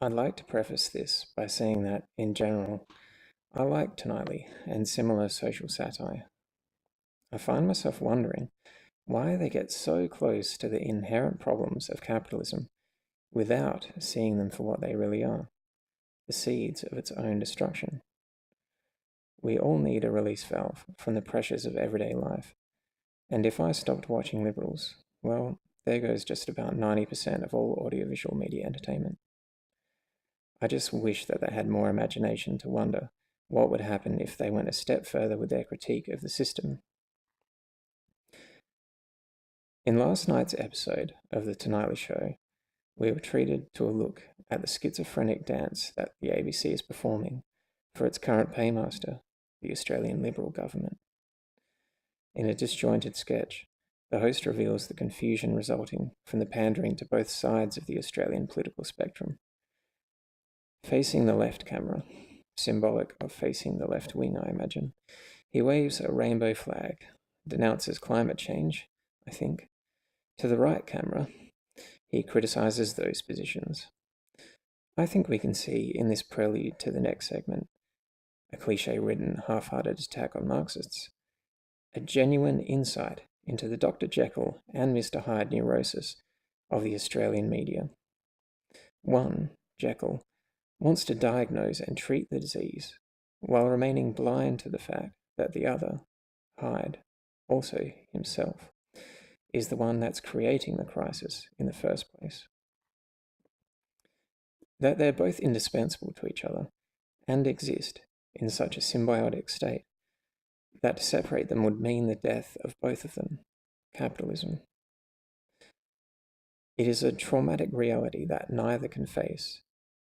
I'd like to preface this by saying that, in general, I like Tonightly and similar social satire. I find myself wondering why they get so close to the inherent problems of capitalism without seeing them for what they really are, the seeds of its own destruction. We all need a release valve from the pressures of everyday life, and if I stopped watching liberals, well, there goes just about 90% of all audiovisual media entertainment. I just wish that they had more imagination to wonder what would happen if they went a step further with their critique of the system. In last night's episode of The Tonightly Show, we were treated to a look at the schizophrenic dance that the ABC is performing for its current paymaster, the Australian Liberal government. In a disjointed sketch, the host reveals the confusion resulting from the pandering to both sides of the Australian political spectrum. Facing the left camera, symbolic of facing the left wing, I imagine, he waves a rainbow flag, denounces climate change, I think. To the right camera, he criticises those positions. I think we can see in this prelude to the next segment, a cliche-ridden, half-hearted attack on Marxists, a genuine insight into the Dr. Jekyll and Mr. Hyde neurosis of the Australian media. One, Jekyll, wants to diagnose and treat the disease, while remaining blind to the fact that the other, Hyde, also himself, is the one that's creating the crisis in the first place. That they're both indispensable to each other and exist in such a symbiotic state, that to separate them would mean the death of both of them, capitalism. It is a traumatic reality that neither can face,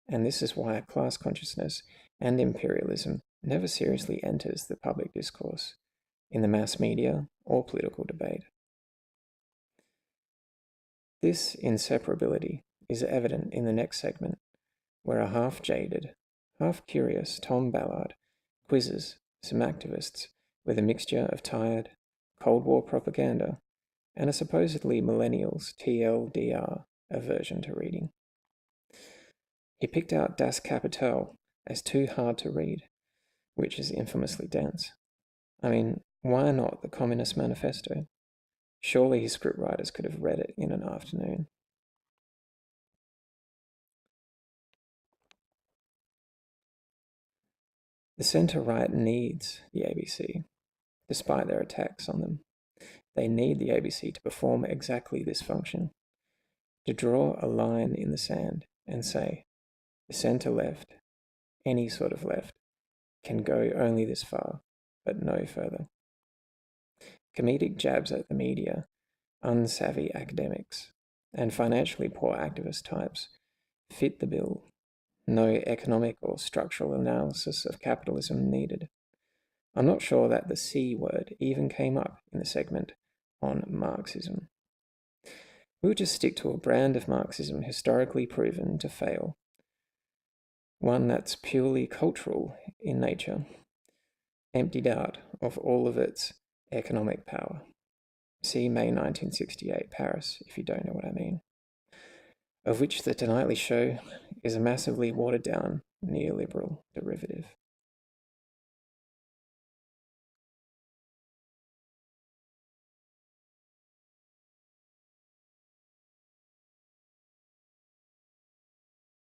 and this is why class consciousness and imperialism never seriously enters the public discourse, in the mass media or political debate. This inseparability is evident in the next segment, where a half-jaded, half-curious Tom Ballard quizzes some activists with a mixture of tired, Cold War propaganda and a supposedly millennials TLDR aversion to reading. He picked out Das Kapital as too hard to read, which is infamously dense. I mean, why not the Communist Manifesto? Surely his scriptwriters could have read it in an afternoon. The centre-right needs the ABC, despite their attacks on them. They need the ABC to perform exactly this function, to draw a line in the sand and say, the centre-left, any sort of left, can go only this far, but no further. Comedic jabs at the media, unsavvy academics, and financially poor activist types fit the bill. No economic or structural analysis of capitalism needed. I'm not sure that the C word even came up in the segment on Marxism. We'll just stick to a brand of Marxism historically proven to fail, one that's purely cultural in nature, emptied out of all of its economic power. See May 1968 Paris, if you don't know what I mean. Of which the Tonightly Show is a massively watered-down neoliberal derivative.